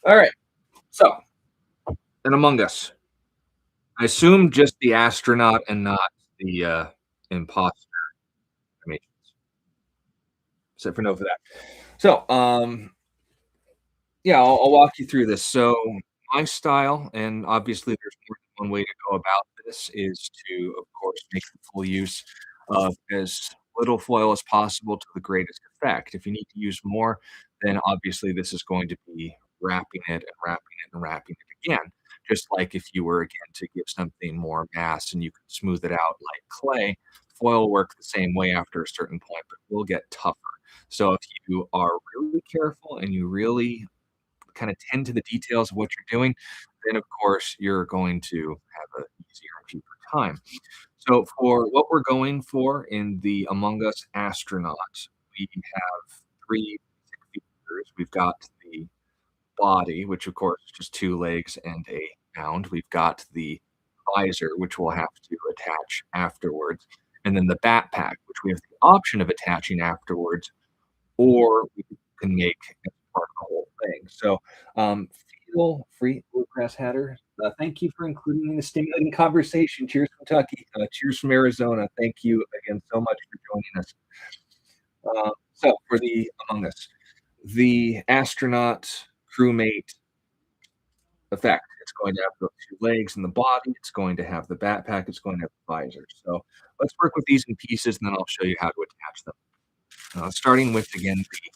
All right. So, in Among Us, I assume just the astronaut and not the imposter animations. Except for no for that. So, yeah, I'll walk you through this. So, my style, and obviously there's more than one way to go about this, is to, of course, make the full use of as little foil as possible to the greatest effect. If you need to use more, then obviously this is going to be wrapping it and wrapping it and wrapping it again. Just like if you were again to give something more mass and you could smooth it out like clay, foil will work the same way after a certain point, but it will get tougher. So if you are really careful and you really kind of tend to the details of what you're doing, then of course you're going to have an easier and cheaper time. So for what we're going for in the Among Us astronaut, we have three basic features. We've got the body, which of course is just two legs and a mound. We've got the visor, which we'll have to attach afterwards, and then the backpack, which we have the option of attaching afterwards, or we can make as part of the whole thing. So, um, feel free, Bluegrass Hatter. Thank you for including me in the stimulating conversation. Cheers, Kentucky. Cheers from Arizona. Thank you again so much for joining us. So, for the Among Us, the astronaut crewmate effect. It's going to have the two legs and the body. It's going to have the backpack. It's going to have the visor. So let's work with these in pieces, and then I'll show you how to attach them. Starting with again the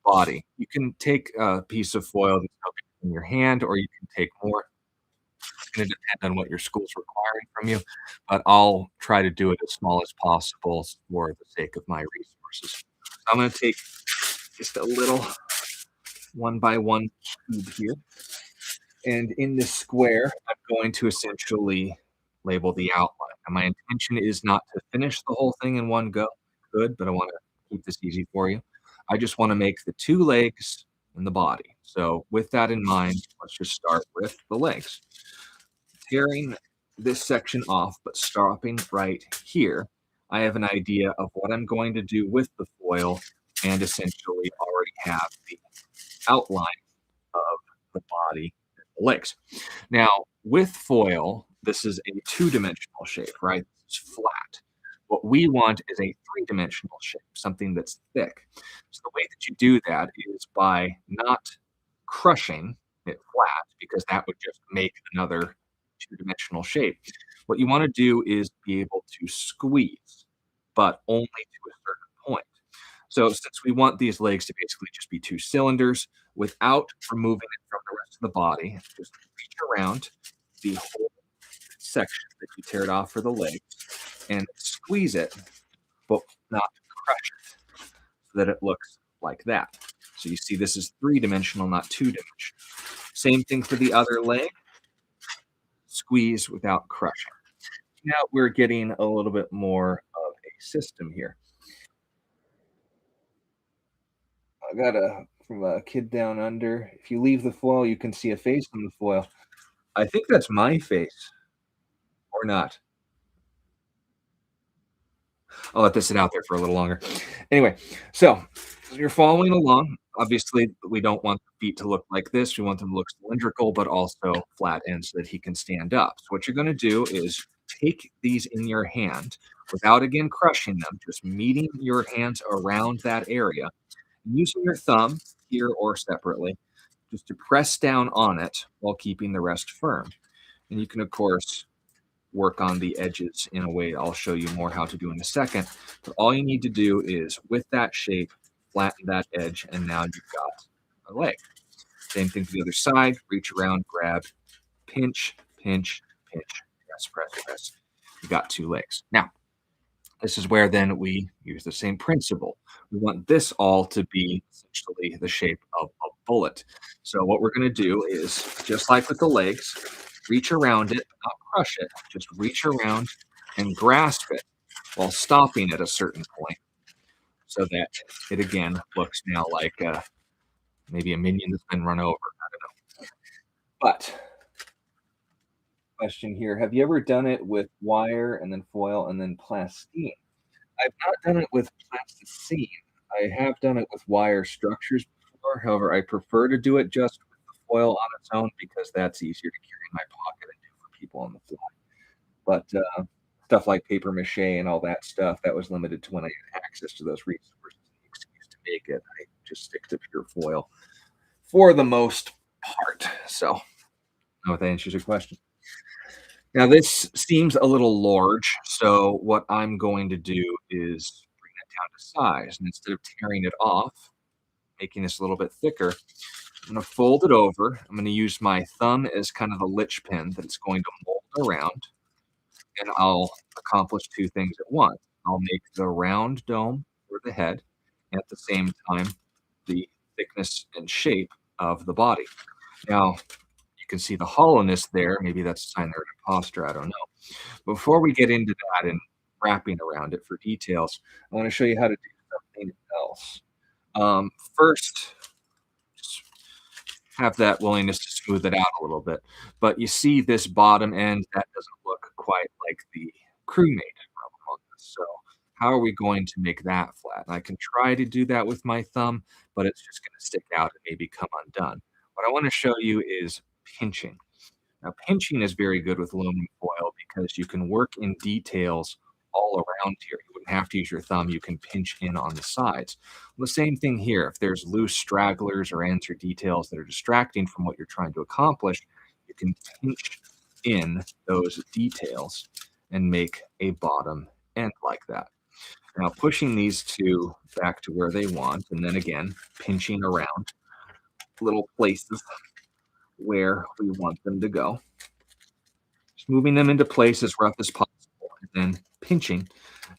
body. You can take a piece of foil that's in your hand, or you can take more. It's going to depend on what your school's requiring from you, but I'll try to do it as small as possible for the sake of my resources. So I'm going to take just a little one by one cube here, and in this square, I'm going to essentially label the outline. And my intention is not to finish the whole thing in one go. Good, but I want to keep this easy for you. I just want to make the two legs and the body. So with that in mind, let's just start with the legs. Tearing this section off, but stopping right here, I have an idea of what I'm going to do with the foil and essentially already have the outline of the body and the legs. Now, with foil, this is a two-dimensional shape, right? It's flat. What we want is a three-dimensional shape, something that's thick. So the way that you do that is by not crushing it flat, because that would just make another two-dimensional shape. What you want to do is be able to squeeze, but only to a certain point. So since we want these legs to basically just be two cylinders without removing it from the rest of the body, just reach around the whole section that you tear it off for the legs and squeeze it, but not crush it, so that it looks like that. So you see this is three-dimensional, not two-dimensional. Same thing for the other leg. Squeeze without crushing. Now we're getting a little bit more of a system here. I got a from a kid down under. If you leave the foil, you can see a face on the foil. I think that's my face, or not. I'll let this sit out there for a little longer. Anyway, so you're following along. Obviously, we don't want the feet to look like this. We want them to look cylindrical, but also flat ends so that he can stand up. So what you're going to do is take these in your hand without again crushing them, just meeting your hands around that area, using your thumb here or separately, just to press down on it while keeping the rest firm. And you can, of course, work on the edges in a way I'll show you more how to do in a second. But all you need to do is, with that shape, flatten that edge, and now you've got a leg. Same thing to the other side. Reach around, grab, pinch, pinch, pinch, press, press, press. You got two legs. Now, this is where then we use the same principle. We want this all to be essentially the shape of a bullet. So what we're going to do is, just like with the legs, reach around it, not crush it, just reach around and grasp it while stopping at a certain point so that it again looks now like maybe a minion that's been run over. I don't know. But question here, have you ever done it with wire and then foil and then plastine? I've not done it with plasticine. I have done it with wire structures before. However, I prefer to do it just with the foil on its own because that's easier to carry in my pocket and do for people on the fly. But stuff like paper mache and all that stuff, that was limited to when I had access to those resources and the excuse to make it. I just stick to pure foil for the most part. So, I hope that answers your question. Now, this seems a little large, so what I'm going to do is bring it down to size. And instead of tearing it off, making this a little bit thicker, I'm going to fold it over. I'm going to use my thumb as kind of a lich pin that it's going to mold around, and I'll accomplish two things at once. I'll make the round dome for the head, and at the same time, the thickness and shape of the body. Now, you can see the hollowness there. Maybe that's a sign they're an imposter. I don't know. Before we get into that and wrapping around it for details, I want to show you how to do something else. First, just have that willingness to smooth it out a little bit. But you see this bottom end, that doesn't look quite like the crewmate from Among Us. So how are we going to make that flat? And I can try to do that with my thumb, but it's just going to stick out and maybe come undone. What I want to show you is pinching. Now, pinching is very good with aluminum foil because you can work in details all around here. You wouldn't have to use your thumb. You can pinch in on the sides. Well, the same thing here. If there's loose stragglers or ends or details that are distracting from what you're trying to accomplish, you can pinch in those details and make a bottom end like that. Now, pushing these two back to where they want, and then again, pinching around little places where we want them to go. Just moving them into place as rough as possible, and then pinching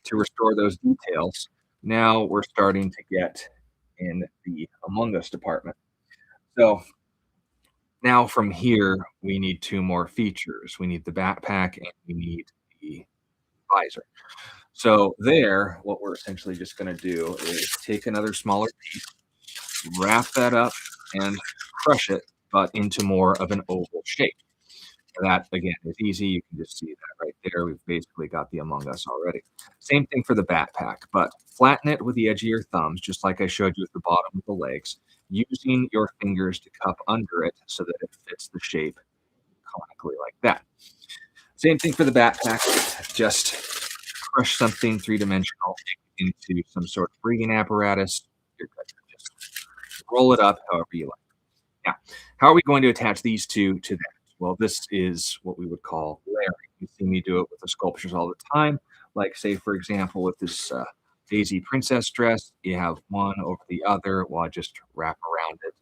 to restore those details. Now we're starting to get in the Among Us department. So now from here, we need two more features. We need the backpack and we need the visor. So there, what we're essentially just going to do is take another smaller piece, wrap that up, and crush it, but into more of an oval shape. That, again, is easy. You can just see that right there. We've basically got the Among Us already. Same thing for the backpack, but flatten it with the edge of your thumbs, just like I showed you at the bottom of the legs, using your fingers to cup under it so that it fits the shape conically like that. Same thing for the backpack. Just crush something three-dimensional into some sort of breathing apparatus. You're good. Just roll it up however you like. Now, how are we going to attach these two to that? Well, this is what we would call layering. You see me do it with the sculptures all the time. Like, say, for example, with this Daisy princess dress, you have one over the other. Well, I just wrap around it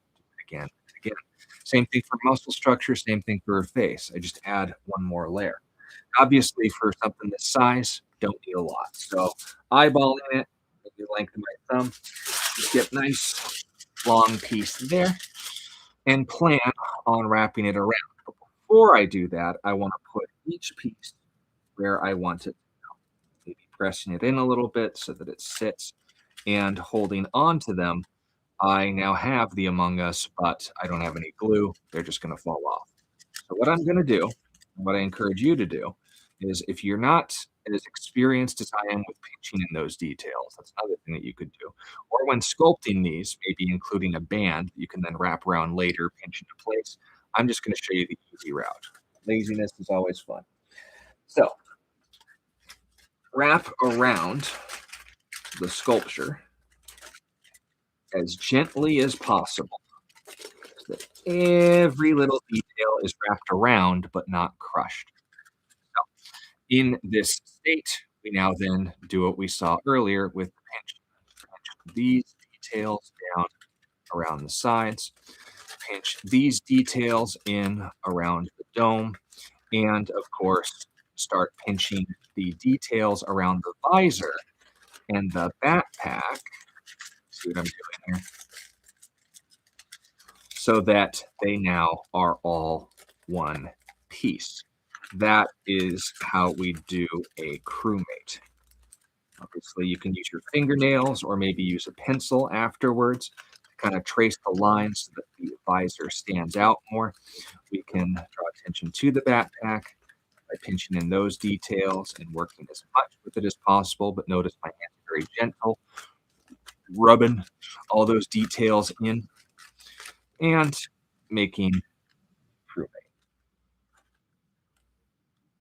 again and again. Same thing for muscle structure, same thing for her face. I just add one more layer. Obviously, for something this size, don't need a lot. So eyeballing it, maybe lengthen my thumb, just get a nice long piece there, and plan on wrapping it around. But before I do that, I want to put each piece where I want it. Maybe pressing it in a little bit so that it sits, and holding on to them, I now have the Among Us, but I don't have any glue. They're just going to fall off. So what I'm going to do, what I encourage you to do, is if you're not as experienced as I am with pinching in those details, that's another thing that you could do. Or when sculpting these, maybe including a band you can then wrap around later, pinch into place. I'm just going to show you the easy route. Laziness is always fun. So wrap around the sculpture as gently as possible so that every little detail is wrapped around but not crushed. So in this state, we now then do what we saw earlier with the pinch. Pinch these details down around the sides, pinch these details in around the dome, and of course, start pinching the details around the visor and the backpack. See what I'm doing here? So that they now are all one piece. That is how we do a crewmate. Obviously, you can use your fingernails or maybe use a pencil afterwards to kind of trace the lines so that the visor stands out more. We can draw attention to the backpack by pinching in those details and working as much with it as possible. But notice my hands are very gentle, rubbing all those details in. And making